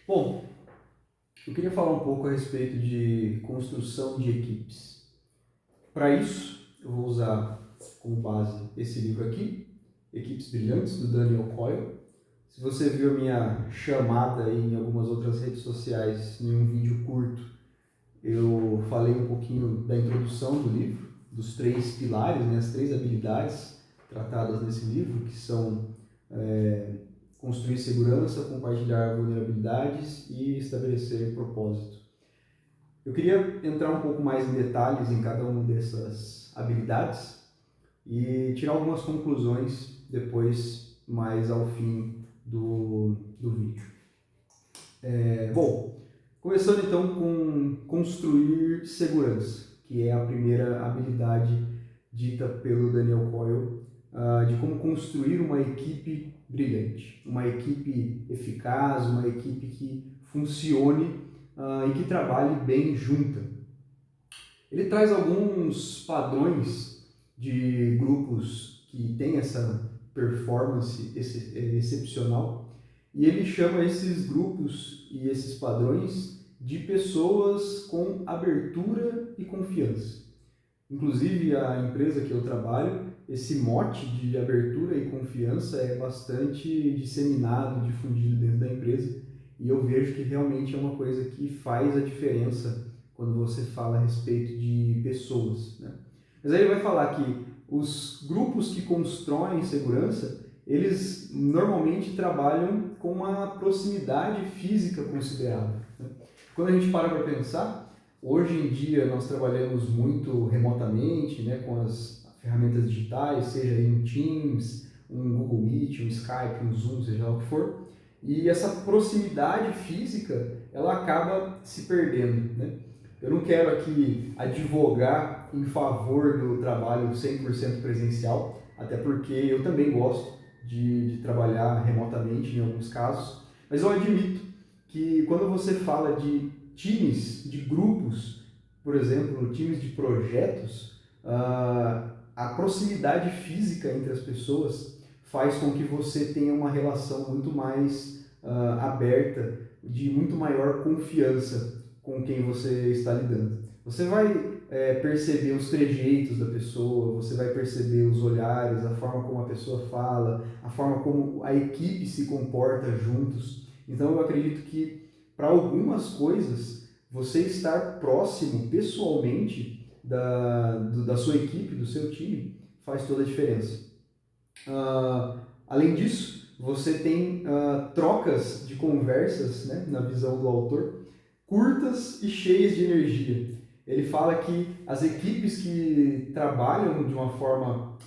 Bom, eu queria falar um pouco a respeito de construção de equipes. Para isso, eu vou usar como base esse livro aqui, Equipes Brilhantes, do Daniel Coyle. Se você viu a minha chamada aí em algumas outras redes sociais em um vídeo curto, eu falei um pouquinho da introdução do livro, dos três pilares, né, as três habilidades tratadas nesse livro, que são construir segurança, compartilhar vulnerabilidades e estabelecer propósito. Eu queria entrar um pouco mais em detalhes em cada uma dessas habilidades e tirar algumas conclusões depois, mais ao fim do vídeo. Bom, começando então com construir segurança, que é a primeira habilidade dita pelo Daniel Coyle, de como construir uma equipe brilhante, uma equipe eficaz, uma equipe que funcione e que trabalhe bem junta. Ele traz alguns padrões de grupos que têm essa performance excepcional e ele chama esses grupos e esses padrões de pessoas com abertura e confiança. Inclusive, a empresa que eu trabalho, esse mote de abertura e confiança é bastante disseminado, difundido dentro da empresa, e eu vejo que realmente é uma coisa que faz a diferença quando você fala a respeito de pessoas, né? Mas aí ele vai falar que os grupos que constroem segurança, eles normalmente trabalham com uma proximidade física considerável, né? Quando a gente para pensar, hoje em dia nós trabalhamos muito remotamente, né, com as ferramentas digitais, seja um Teams, um Google Meet, um Skype, um Zoom, seja lá o que for, e essa proximidade física ela acaba se perdendo, né? Eu não quero aqui advogar em favor do trabalho 100% presencial, até porque eu também gosto de trabalhar remotamente em alguns casos, mas eu admito que quando você fala de times, de grupos, por exemplo, times de projetos, a proximidade física entre as pessoas faz com que você tenha uma relação muito mais aberta, de muito maior confiança com quem você está lidando. Você vai perceber os trejeitos da pessoa, você vai perceber os olhares, a forma como a pessoa fala, a forma como a equipe se comporta juntos. Então eu acredito que para algumas coisas, você estar próximo pessoalmente da sua equipe, do seu time, faz toda a diferença. Além disso, você tem trocas de conversas, né, na visão do autor, curtas e cheias de energia. Ele fala que as equipes que trabalham de uma forma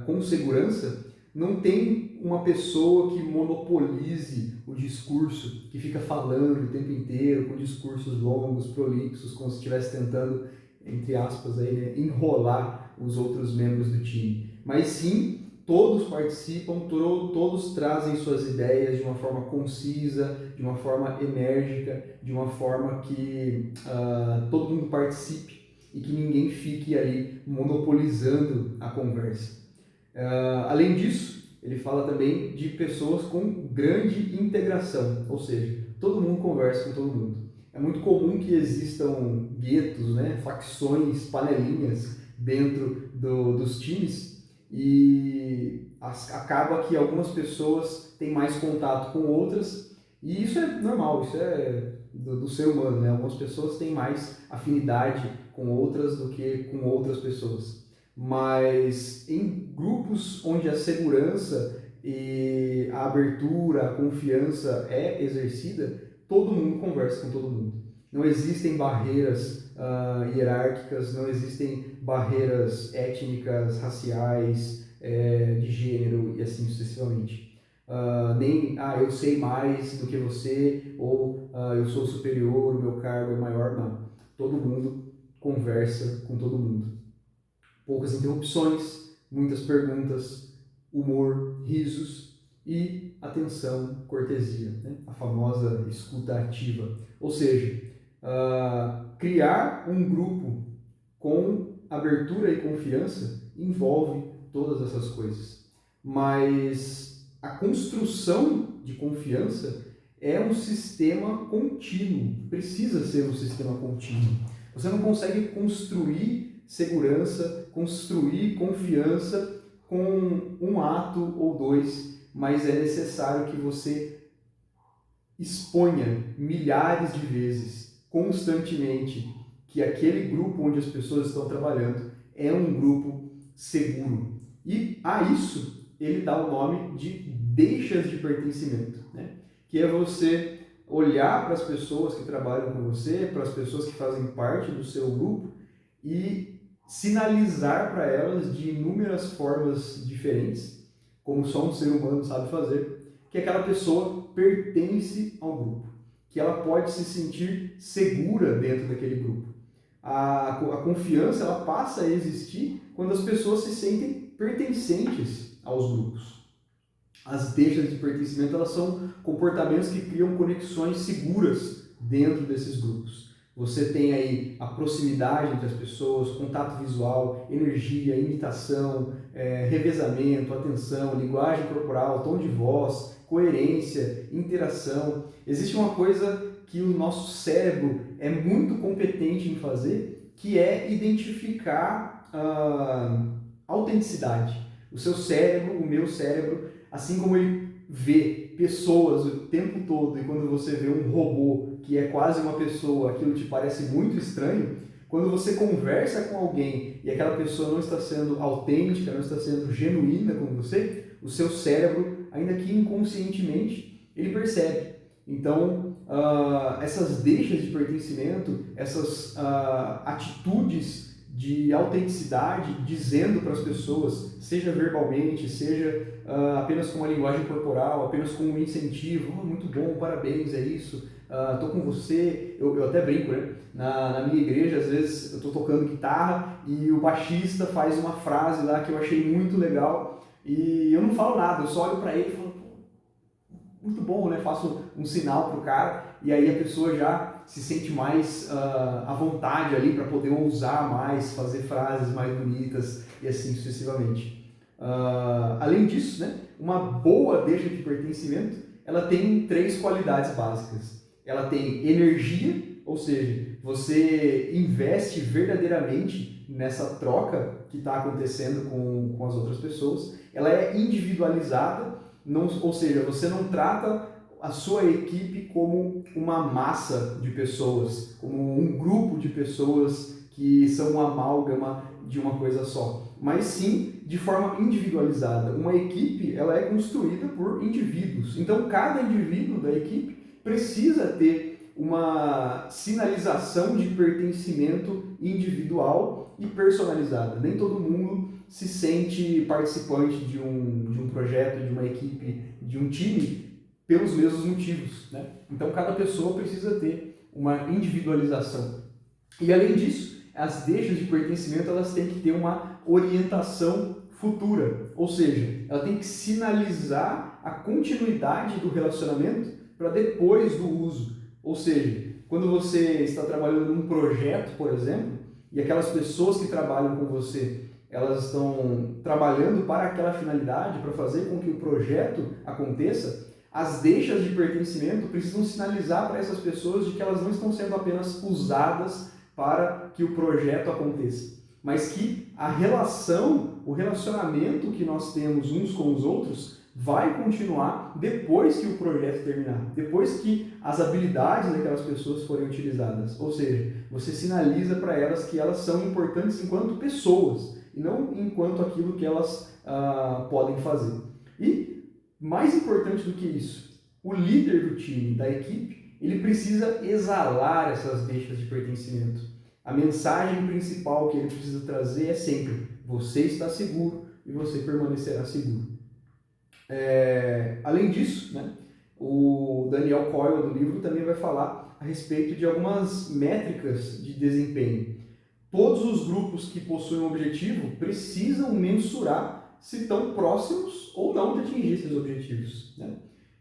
com segurança não tem uma pessoa que monopolize o discurso, que fica falando o tempo inteiro, com discursos longos, prolixos, como se estivesse tentando, entre aspas, aí, né, enrolar os outros membros do time. Mas sim, todos participam, todos trazem suas ideias de uma forma concisa, de uma forma enérgica, de uma forma que todo mundo participe e que ninguém fique ali monopolizando a conversa. Além disso, ele fala também de pessoas com grande integração, ou seja, todo mundo conversa com todo mundo. É muito comum que existam guetos, né, facções, panelinhas dentro dos times e acaba que algumas pessoas têm mais contato com outras e isso é normal, isso é do ser humano, né? Algumas pessoas têm mais afinidade com outras do que com outras pessoas. Mas em grupos onde a segurança e a abertura, a confiança é exercida, todo mundo conversa com todo mundo. Não existem barreiras hierárquicas, não existem barreiras étnicas, raciais, de gênero e assim sucessivamente. Nem eu sei mais do que você ou eu sou superior, o meu cargo é maior, não. Todo mundo conversa com todo mundo. Poucas interrupções, muitas perguntas, humor, risos e atenção, cortesia, né? A famosa escuta ativa. Ou seja, criar um grupo com abertura e confiança envolve todas essas coisas. Mas a construção de confiança é um sistema contínuo, precisa ser um sistema contínuo. Você não consegue construir segurança, construir confiança com um ato ou dois, mas é necessário que você exponha milhares de vezes, constantemente, que aquele grupo onde as pessoas estão trabalhando é um grupo seguro. E a isso ele dá o nome de deixas de pertencimento, né? Que é você olhar para as pessoas que trabalham com você, para as pessoas que fazem parte do seu grupo e sinalizar para elas de inúmeras formas diferentes, como só um ser humano sabe fazer, que aquela pessoa pertence ao grupo, que ela pode se sentir segura dentro daquele grupo. A confiança ela passa a existir quando as pessoas se sentem pertencentes aos grupos. As deixas de pertencimento elas são comportamentos que criam conexões seguras dentro desses grupos. Você tem aí a proximidade entre as pessoas, contato visual, energia, imitação, revezamento, atenção, linguagem corporal, tom de voz, coerência, interação. Existe uma coisa que o nosso cérebro é muito competente em fazer, que é identificar autenticidade. O seu cérebro, o meu cérebro, assim como ele vê pessoas o tempo todo e quando você vê um robô que é quase uma pessoa, aquilo te parece muito estranho, quando você conversa com alguém e aquela pessoa não está sendo autêntica, não está sendo genuína com você, o seu cérebro, ainda que inconscientemente, ele percebe. Então, essas deixas de pertencimento, essas atitudes de autenticidade, dizendo para as pessoas, seja verbalmente, seja apenas com uma linguagem corporal, apenas com um incentivo, muito bom, parabéns, é isso, estou com você, eu até brinco, né? Na minha igreja, às vezes eu estou tocando guitarra e o baixista faz uma frase lá que eu achei muito legal e eu não falo nada, eu só olho para ele e falo, muito bom, né? Faço um sinal pro cara e aí a pessoa já se sente mais à vontade ali para poder ousar mais, fazer frases mais bonitas e assim sucessivamente. Além disso, né? Uma boa deixa de pertencimento, ela tem 3 qualidades básicas. Ela tem energia, ou seja, você investe verdadeiramente nessa troca que está acontecendo com as outras pessoas. Ela é individualizada, ou seja, você não trata a sua equipe como uma massa de pessoas, como um grupo de pessoas que são uma amálgama de uma coisa só, mas sim de forma individualizada. Uma equipe ela é construída por indivíduos, então cada indivíduo da equipe precisa ter uma sinalização de pertencimento individual e personalizada. Nem todo mundo se sente participante de um projeto, de uma equipe, de um time, pelos mesmos motivos, né? Então, cada pessoa precisa ter uma individualização. E, além disso, as deixas de pertencimento elas têm que ter uma orientação futura, ou seja, ela tem que sinalizar a continuidade do relacionamento para depois do uso. Ou seja, quando você está trabalhando num projeto, por exemplo, e aquelas pessoas que trabalham com você elas estão trabalhando para aquela finalidade, para fazer com que o projeto aconteça, as deixas de pertencimento precisam sinalizar para essas pessoas de que elas não estão sendo apenas usadas para que o projeto aconteça, mas que a relação, o relacionamento que nós temos uns com os outros vai continuar depois que o projeto terminar, depois que as habilidades daquelas pessoas forem utilizadas. Ou seja, você sinaliza para elas que elas são importantes enquanto pessoas, e não enquanto aquilo que elas podem fazer. E, mais importante do que isso, o líder do time, da equipe, ele precisa exalar essas deixas de pertencimento. A mensagem principal que ele precisa trazer é sempre: você está seguro e você permanecerá seguro. Além disso, né, o Daniel Coyle do livro também vai falar a respeito de algumas métricas de desempenho. Todos os grupos que possuem um objetivo precisam mensurar se estão próximos ou não de atingir esses objetivos, né?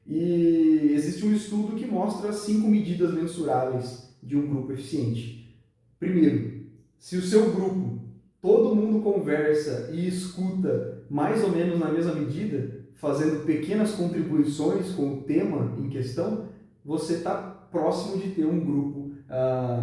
E existe um estudo que mostra 5 medidas mensuráveis de um grupo eficiente. Primeiro, se o seu grupo, todo mundo conversa e escuta mais ou menos na mesma medida, fazendo pequenas contribuições com o tema em questão, você está próximo de ter um grupo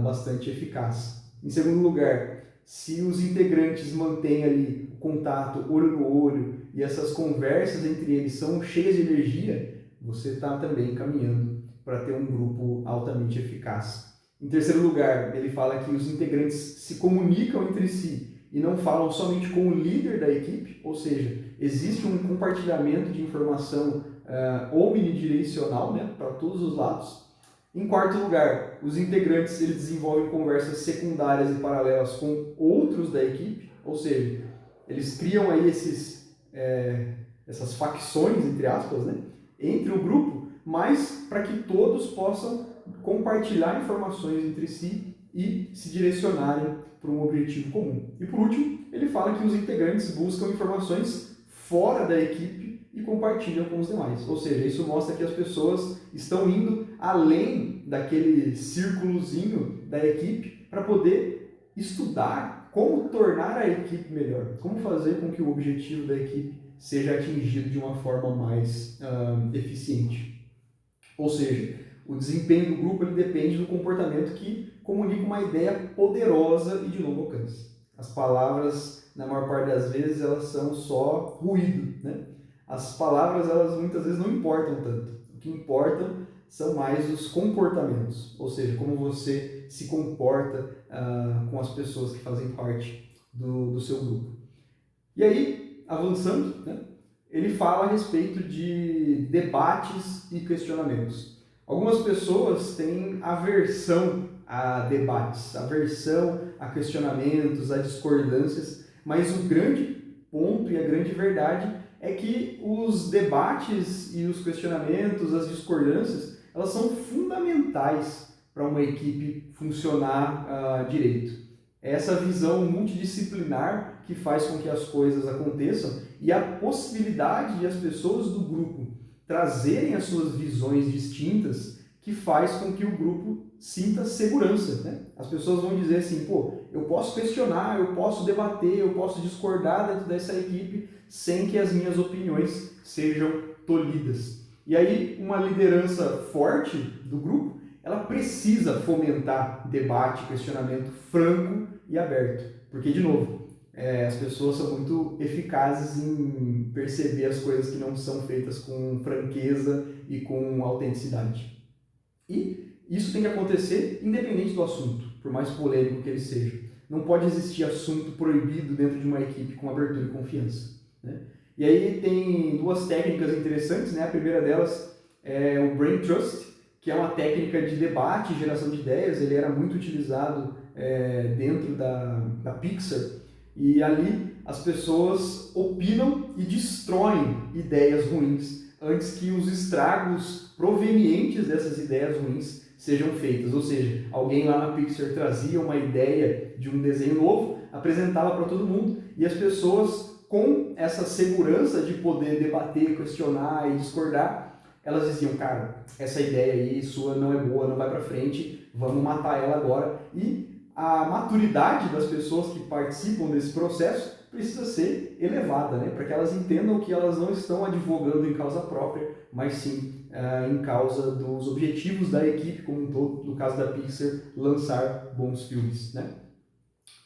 bastante eficaz. Em segundo lugar, se os integrantes mantêm ali o contato olho no olho e essas conversas entre eles são cheias de energia, você está também caminhando para ter um grupo altamente eficaz. Em terceiro lugar, ele fala que os integrantes se comunicam entre si e não falam somente com o líder da equipe, ou seja, existe um compartilhamento de informação omnidirecional, né, para todos os lados. Em quarto lugar, os integrantes eles desenvolvem conversas secundárias e paralelas com outros da equipe, ou seja, eles criam aí essas facções, entre aspas, né, entre o grupo, mas para que todos possam compartilhar informações entre si e se direcionarem para um objetivo comum. E por último, ele fala que os integrantes buscam informações fora da equipe e compartilham com os demais. Ou seja, isso mostra que as pessoas estão indo além daquele círculozinho da equipe para poder estudar como tornar a equipe melhor, como fazer com que o objetivo da equipe seja atingido de uma forma mais eficiente. Ou seja, o desempenho do grupo ele depende do comportamento que comunica uma ideia poderosa e de longo alcance. As palavras, na maior parte das vezes, elas são só ruído, né? As palavras, elas muitas vezes não importam tanto. O que importa são mais os comportamentos, ou seja, como você se comporta com as pessoas que fazem parte do seu grupo. E aí, avançando, né, ele fala a respeito de debates e questionamentos. Algumas pessoas têm aversão a debates, aversão a questionamentos, a discordâncias, mas o grande ponto e a grande verdade é que os debates e os questionamentos, as discordâncias, elas são fundamentais para uma equipe funcionar direito. É essa visão multidisciplinar que faz com que as coisas aconteçam e a possibilidade de as pessoas do grupo trazerem as suas visões distintas que faz com que o grupo sinta segurança, né? As pessoas vão dizer assim, pô, eu posso questionar, eu posso debater, eu posso discordar dentro dessa equipe sem que as minhas opiniões sejam tolhidas. E aí, uma liderança forte do grupo, ela precisa fomentar debate, questionamento franco e aberto. Porque, de novo, as pessoas são muito eficazes em perceber as coisas que não são feitas com franqueza e com autenticidade. E isso tem que acontecer independente do assunto, por mais polêmico que ele seja. Não pode existir assunto proibido dentro de uma equipe com abertura e confiança, né? E aí tem duas técnicas interessantes, né? A primeira delas é o Brain Trust, que é uma técnica de debate e geração de ideias. Ele era muito utilizado dentro da Pixar, e ali as pessoas opinam e destroem ideias ruins antes que os estragos provenientes dessas ideias ruins sejam feitas. Ou seja, alguém lá na Pixar trazia uma ideia de um desenho novo, apresentava para todo mundo e as pessoas, com essa segurança de poder debater, questionar e discordar, elas diziam, cara, essa ideia aí sua não é boa, não vai para frente, vamos matar ela agora. E a maturidade das pessoas que participam desse processo precisa ser elevada, né? Para que elas entendam que elas não estão advogando em causa própria, mas sim em causa dos objetivos da equipe como um todo, no caso da Pixar, lançar bons filmes, né?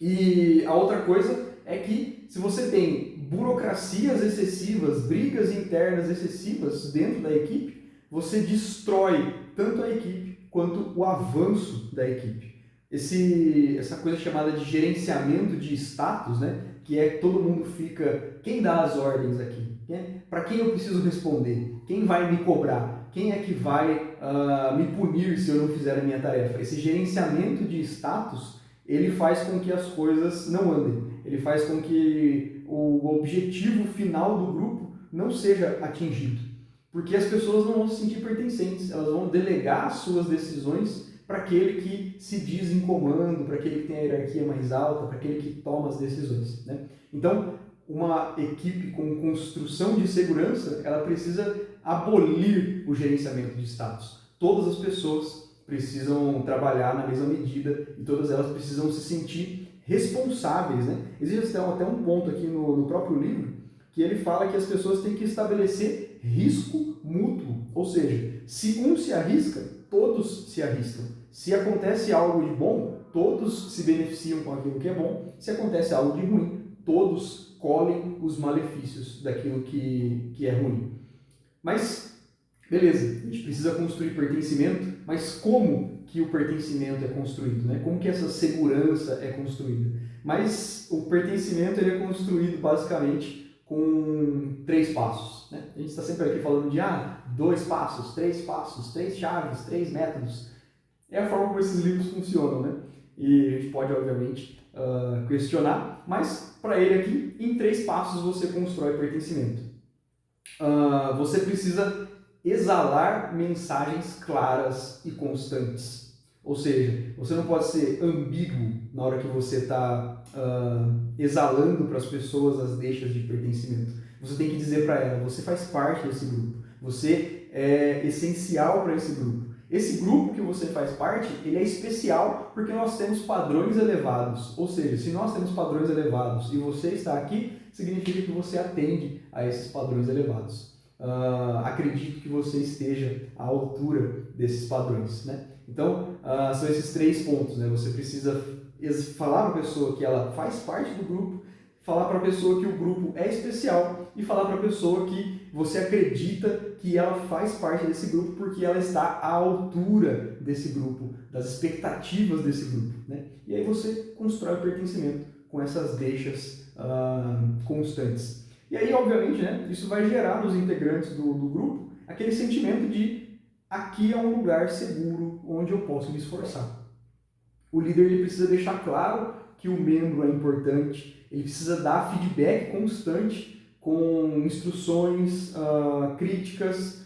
E a outra coisa é que se você tem burocracias excessivas, brigas internas excessivas dentro da equipe, você destrói tanto a equipe quanto o avanço da equipe. Essa coisa chamada de gerenciamento de status, né? Que é que todo mundo fica, quem dá as ordens aqui? Para quem eu preciso responder? Quem vai me cobrar? Quem é que vai me punir se eu não fizer a minha tarefa? Esse gerenciamento de status, ele faz com que as coisas não andem. Ele faz com que o objetivo final do grupo não seja atingido. Porque as pessoas não vão se sentir pertencentes, elas vão delegar as suas decisões para aquele que se diz em comando, para aquele que tem a hierarquia mais alta, para aquele que toma as decisões, né? Então, uma equipe com construção de segurança, ela precisa abolir o gerenciamento de status. Todas as pessoas precisam trabalhar na mesma medida e todas elas precisam se sentir responsáveis, né? Existe até um ponto aqui no próprio livro que ele fala que as pessoas têm que estabelecer risco mútuo, ou seja, se um se arrisca, todos se arriscam. Se acontece algo de bom, todos se beneficiam com aquilo que é bom. Se acontece algo de ruim, todos colhem os malefícios daquilo que é ruim. Mas, beleza, a gente precisa construir pertencimento, mas como que o pertencimento é construído, né? Como que essa segurança é construída? Mas o pertencimento ele é construído basicamente com 3 passos, né? A gente está sempre aqui falando de 2 passos, 3 chaves, 3 métodos. É a forma como esses livros funcionam, né? E a gente pode, obviamente, questionar, mas para ele aqui, em 3 passos você constrói pertencimento. Você precisa exalar mensagens claras e constantes. Ou seja, você não pode ser ambíguo na hora que você está exalando para as pessoas as deixas de pertencimento. Você tem que dizer para ela, você faz parte desse grupo, você é essencial para esse grupo. Esse grupo que você faz parte, ele é especial porque nós temos padrões elevados. Ou seja, se nós temos padrões elevados e você está aqui, significa que você atende a esses padrões elevados. Acredito que você esteja à altura desses padrões, né? Então, são esses 3 pontos, né? Você precisa falar para a pessoa que ela faz parte do grupo, falar para a pessoa que o grupo é especial e falar para a pessoa que você acredita que ela faz parte desse grupo porque ela está à altura desse grupo, das expectativas desse grupo, né? E aí você constrói o pertencimento com essas deixas constantes. E aí, obviamente, né, isso vai gerar nos integrantes do grupo aquele sentimento de aqui é um lugar seguro onde eu posso me esforçar. O líder ele precisa deixar claro que o membro é importante, ele precisa dar feedback constante com instruções, críticas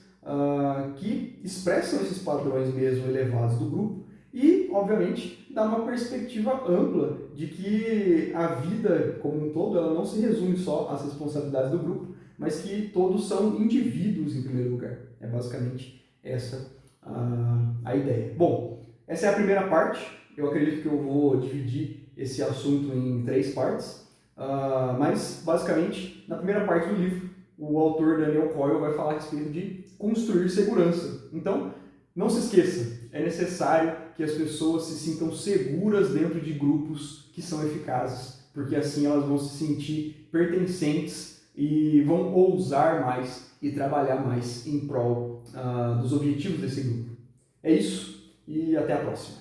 que expressam esses padrões mesmo elevados do grupo e, obviamente, dar uma perspectiva ampla de que a vida como um todo ela não se resume só às responsabilidades do grupo, mas que todos são indivíduos em primeiro lugar. É basicamente essa a ideia. Bom, essa é a primeira parte. Eu acredito que eu vou dividir esse assunto em 3 partes, mas basicamente na primeira parte do livro o autor Daniel Coyle vai falar a respeito de construir segurança. Então, não se esqueça, é necessário que as pessoas se sintam seguras dentro de grupos que são eficazes, porque assim elas vão se sentir pertencentes e vão ousar mais e trabalhar mais em prol dos objetivos desse grupo. É isso e até a próxima.